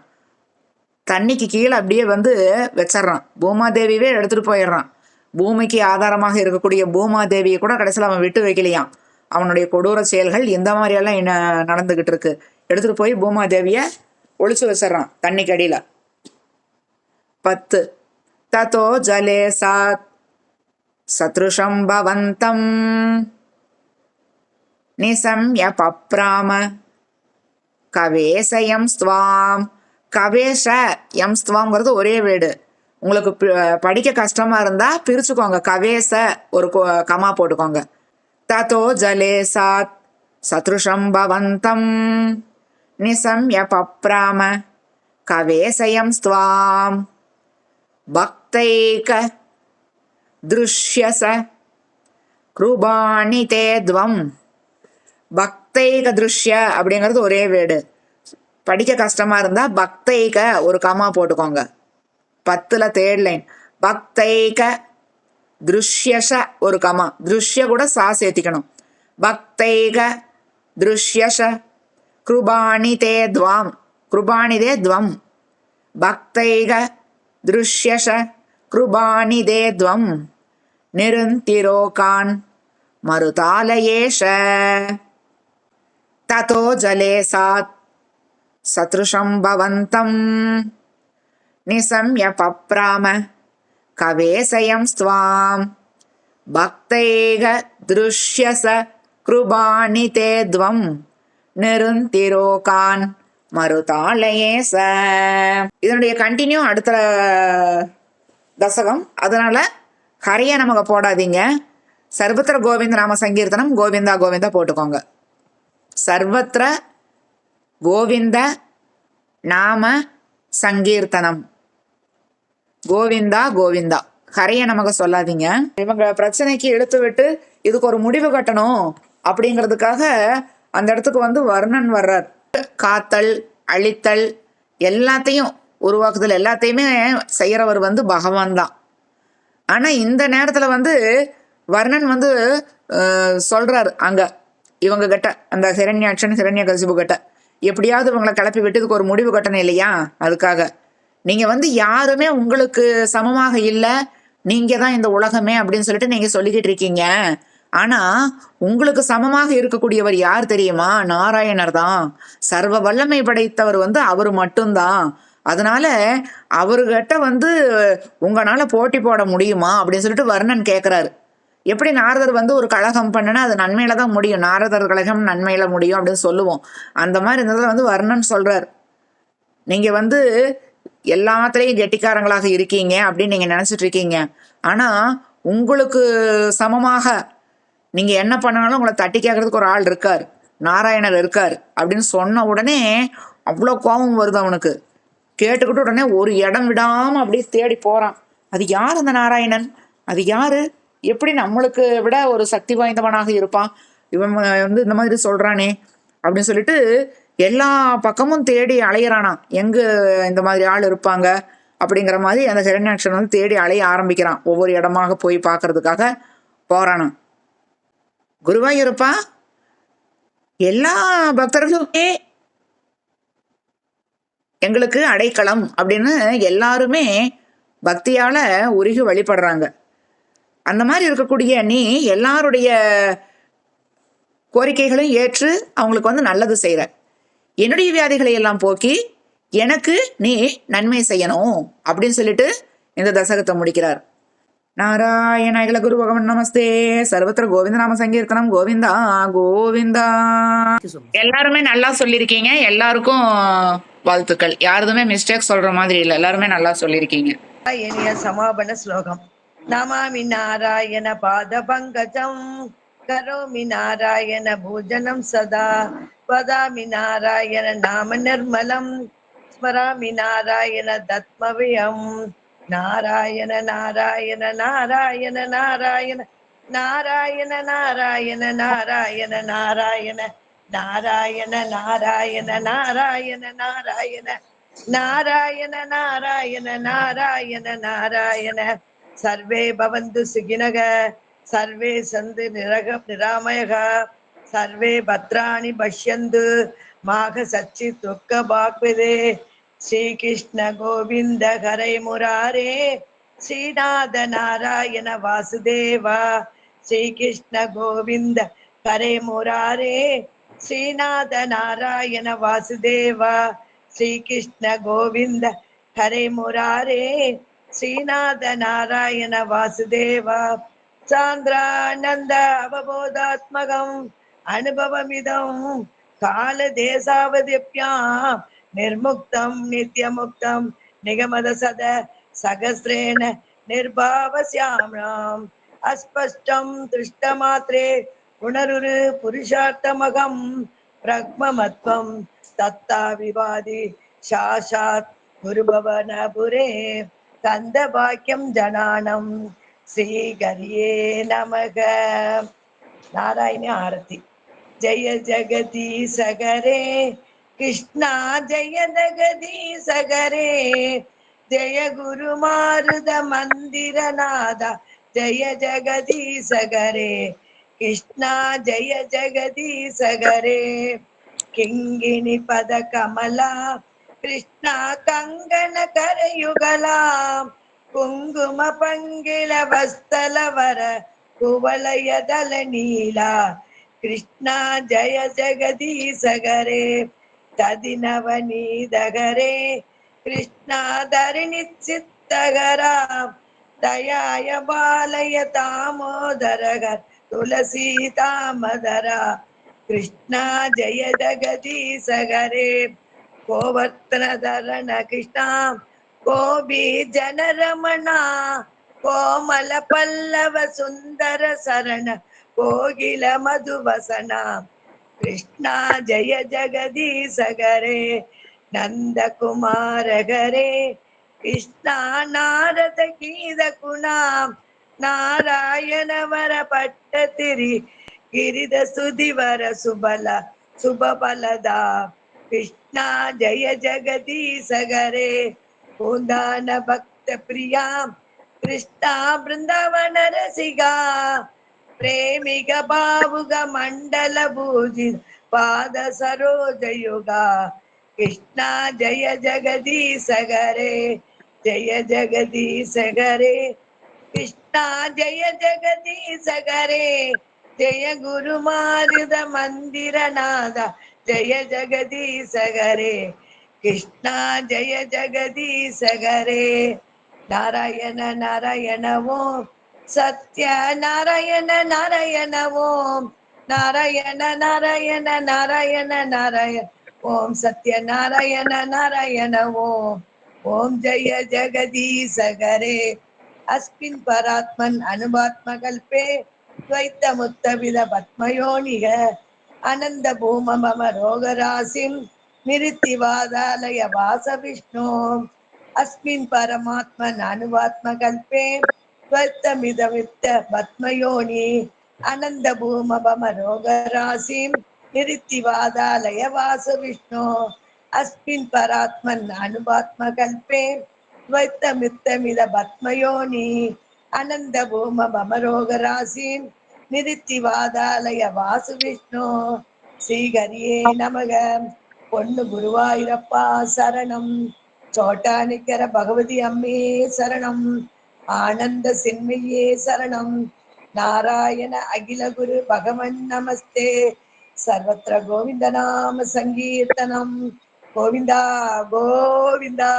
தண்ணிக்கு கீழே அப்படியே வந்து வச்சிடறான். பூமாதேவியவே எடுத்துட்டு போயிடுறான். பூமிக்கு ஆதாரமாக இருக்கக்கூடிய பூமாதேவியை கூட கடைசியில் அவன் விட்டு வைக்கலையாம். அவனுடைய கொடூர செயல்கள் இந்த மாதிரியெல்லாம் என்ன நடந்துகிட்டு இருக்கு. எடுத்துட்டு போய் பூமாதேவிய ஒளிச்சு வச்சிடறான் தண்ணிக்கு அடியில. 10 ततो जले सा सदृशं भवन्तं निशम्य पप्राम கவேசயம் ஸ்துவாம். கவேஷ எம் ஸ்துவாங்கிறது ஒரே வேர்டு. உங்களுக்கு படிக்க கஷ்டமா இருந்தா பிரிச்சுக்கோங்க. கவேச ஒரு கமா போட்டுக்கோங்க. ததோ ஜலே சாத் சத்ருஷம் பவந்தம் நிசம்ய பப்ராம கவேசயம் ஸ்துவாம் பக்தைக திருஷ்யச கிருபாணி தே துவம். பக்தைக திருஷ்ய அப்படிங்கிறது ஒரே வேர்டு. படிக்க கஷ்டமா இருந்தா பக்தைக ஒரு கமா போட்டுக்கோங்க. 10ல் 3rd லைன். பக்தைக திருஷ்யச ஒரு கமா. திருஷ்ய கூட சா சேர்த்திக்கணும். பக்தைக திருஷ்யச கிருபாணி தே துவாம். கிருபாணி தே துவம். பக்தைக திருஷ்யச கிருபாணி தே துவம் நிருந்திரோகான் மருதாலயேஷ. ततो जले सात् सदृशं भवन्तं निशम्य पप्राम कवेसयं स्वां भक्तैः दृश्यस कृपाणि ते द्वं நிருந்திரோகான் மருதாலயேச. இதனுடைய கண்டினியூ அடுத்த தசகம். அதனால ஹரிய நமக போடாதீங்க. சர்வத்திர கோவிந்த நாம சங்கீர்த்தனம் கோவிந்தா கோவிந்தா போட்டுக்கோங்க. சர்வத்திர கோவிந்த நாம சங்கீர்த்தனம் கோவிந்தா கோவிந்தா. ஹரிய நமக்கு சொல்லாதீங்க. இவங்க பிரச்சனைக்கு இழுத்து விட்டு இதுக்கு ஒரு முடிவு கட்டணும் அப்படிங்கிறதுக்காக அந்த இடத்துக்கு வர்ணன் வர்றார். காத்தல் அழித்தல் எல்லாத்தையும் உருவாக்குதல் எல்லாத்தையுமே செய்யறவர் பகவான் தான். ஆனா இந்த நேரத்துல வர்ணன் சொல்றாரு அங்க இவங்க கிட்ட, அந்த ஹிரண்யாட்சன் ஹிரண்யகசிபு கிட்ட எப்படியாவது இவங்களை கிளப்பி விட்டு இதுக்கு ஒரு முடிவு கட்டணும் இல்லையா. அதுக்காக நீங்க யாருமே உங்களுக்கு சமமாக இல்லை, நீங்க தான் இந்த உலகமே அப்படின்னு சொல்லிட்டு நீங்க சொல்லிக்கிட்டு இருக்கீங்க. ஆனா உங்களுக்கு சமமாக இருக்கக்கூடியவர் யார் தெரியுமா? நாராயணர் தான். சர்வ வல்லமை படைத்தவர் அவரு மட்டும்தான். அதனால அவர்கிட்ட உங்களால போட்டி போட முடியுமா அப்படின்னு சொல்லிட்டு வர்ணன் கேட்கிறாரு. எப்படி நாரதர் ஒரு கழகம் பண்ணுனா அது நன்மையில தான் முடியும். நாரதர் கழகம் நன்மையில முடியும் அப்படின்னு சொல்லுவோம். அந்த மாதிரி இருந்ததுல வர்ணன் சொல்றார். நீங்க எல்லாத்துலயும் கெட்டிக்காரங்களாக இருக்கீங்க அப்படின்னு நீங்க நினைச்சிட்டு இருக்கீங்க. ஆனா உங்களுக்கு சமமாக நீங்க என்ன பண்ணாலும் உங்களை தட்டி கேட்கறதுக்கு ஒரு ஆள் இருக்காரு, நாராயணர் இருக்காரு அப்படின்னு சொன்ன உடனே அவ்வளோ கோபம் வருது அவனுக்கு. கேட்டுக்கிட்டு உடனே ஒரு இடம் விடாம அப்படியே தேடி போறான். அது யார் அந்த நாராயணன்? அது யாரு? எப்படி நம்மளுக்கு விட ஒரு சக்தி வாய்ந்தவனாக இருப்பான் இவன் இந்த மாதிரி சொல்றானே அப்படின்னு சொல்லிட்டு எல்லா பக்கமும் தேடி அலையிறானா. எங்க இந்த மாதிரி ஆள் இருப்பாங்க அப்படிங்கிற மாதிரி அந்த ஹிரண்யாட்சன் தேடி அலைய ஆரம்பிக்கிறான். ஒவ்வொரு இடமாக போய் பார்க்கறதுக்காக போறானா. குருவாயூரப்பா, எல்லா பக்தர்களுமே எங்களுக்கு அடைக்கலம் அப்படின்னு எல்லாருமே பக்தியால உருகி வழிபடுறாங்க. அந்த மாதிரி இருக்கக்கூடிய நீ எல்லாருடைய கோரிக்கைகளையும் ஏற்று அவங்களுக்கு நல்லது செய்யற. என்னுடைய வியாதிகளை எல்லாம் போக்கி எனக்கு நீ நன்மை செய்யணும் அப்படின்னு சொல்லிட்டு இந்த தசகத்தை முடிக்கிறார். நாராயண அகில குரு பகவான் நமஸ்தே. சர்வத்திர கோவிந்த நாம சங்கீர்த்தனம் கோவிந்தா கோவிந்தா. எல்லாருமே நல்லா சொல்லியிருக்கீங்க. எல்லாருக்கும் வாழ்த்துக்கள். யாருதுமே மிஸ்டேக் சொல்ற மாதிரி இல்லை. எல்லாருமே நல்லா சொல்லியிருக்கீங்க.
சமாபன ஸ்லோகம். நமாமி நாராயண பாத பங்கஜம் கரோமி நாராயண பூஜனம் சதா வதாமி நாராயண நாம நிர்மலம் ஸ்மராமி நாராயண தத்மவியம். நாராயண நாராயண நாராயண நாராயண நாராயண நாராயண நாராயண நாராயண நாராயண நாராயண நாராயண நாராயண நாராயண நாராயண நாராயண நாராயண. சர்வே பவந்து சுகினக சர்வே சந்து நிராமயக சர்வே பத்ராணி பஷ்யந்து மாக சச்சி துக்க பாக்வதே. ஸ்ரீகிருஷ்ண கோவிந்த ஹரே முராரே ஸ்ரீநாத நாராயண வாசுதேவா. ஸ்ரீகிருஷ்ண கோவிந்த ஹரே முராரே ஸ்ரீநாத நாராயண வாசுதேவா. ஸ்ரீகிருஷ்ண கோவிந்த ஹரே முராரே श्रीनाथ नारायण वासुदेव சாந்திரானந்த அவபோதாத்மகம் அனுபவமிதம் காலதேசாவதிப்யாம் நிர்முக்தம் நித்யமுக்தம் நிகமத சத சகஸ்ரேண நிர்பாவஸ்யாம்னாம் அஸ்பஷ்டம் திருஷ்டமாத்ரே புனருரு புருஷார்த்தமகம் பிரக்மமத்வம் தத்தா விவாதி சாஷாத் குருபவனபுரே கந்த பாக்கியம் ஜனானம் ஸ்ரீகரியே நமக. நாராயண ஆரதி. ஜய ஜெகதீச ஹரே கிருஷ்ணா ஜய ஜெகதீச ஹரே ஜய குரு மாருத மந்திரநாத ஜய ஜெகதீச ஹரே கிருஷ்ணா ஜய ஜெகதீச ஹரே கிங்கிணி பத கமலா கிருஷ்ணா கங்கண கரயுகலா குங்கும பங்கிள வஸ்தலவர குவலயதல நீலா கிருஷ்ணா ஜய ஜெகதீச ஹரே ததிநவநீதகரே கிருஷ்ணா தரிணி சித்தகரா தயாய பாலய தாமோதரகர் துளசி தாமதரா கிருஷ்ணா ஜய ஜெகதீச ஹரே கோவர்த்தனதரண கிருஷ்ணா கோபி ஜனரமணா கோமல பல்லவ சுந்தர சரண கோகில மதுவசனா கிருஷ்ணா ஜய ஜெகதீச ஹரே நந்தகுமார ஹரே கிருஷ்ணா நாரத கீத குணா நாராயண வர பட்டதிரி கிரித சுதிவர சுபல சுபபலதா கிருஷ்ணா ஜய ஜெகதீச ஹரே பூந்தான பக்த பிரியா கிருஷ்ணா பிருந்தாவன ரசிகா பிரேமிக பாவுக மண்டல பூஜித் பாத சரோஜயுகா கிருஷ்ணா ஜய ஜெகதீச ஹரே ஜய ஜெகதீச ஹரே கிருஷ்ணா ஜய ஜெகதீச ஹரே ஜய குரு மாருத மந்திரநாத ஜய ஜெகதீச ஹரே கிருஷ்ணா ஜய ஜெகதீச ஹரே நாராயண நாராயண ஓம் சத்ய நாராயண நாராயண ஓம் நாராயண நாராயண நாராயண நாராயண ஓம் சத்ய நாராயண நாராயண ஓம் ஓம் ஜய ஜெகதீச ஹரே அஸ்மின் பராத்மன் அனுபாத்மகல்பே துவைத்தமுத்தவித பத்மயோனிக அனந்த பூம மம ரோகராசிம் நிருத்திவாதாலய வாச விஷ்ணு அஸ்மின் பரமாத்மன் அனுவாத்மகல்பே துவைத்தமிதமித்த பத்மயோனி அனந்த பூம மம ரோகராசிம் நிருத்திவாதாலய வாச விஷ்ணு அஸ்மின் பராத்மன் அனுபாத்மகல்பே துவைத்தமித்தமித பத்மயோனி அனந்த பூம மமரோகராசின் நிருத்திவாதாலய வாசு விஷ்ணு ஸ்ரீகரியே நமக. பொண்ணு குருவாயூரப்பா சரணம். சோட்டானிக்கர பகவதி அம்மே சரணம். ஆனந்த சின்மையே சரணம். நாராயண அகில குரு பகவன் நமஸ்தே. சர்வத்திர கோவிந்த நாம சங்கீர்த்தனம். கோவிந்தா கோவிந்தா.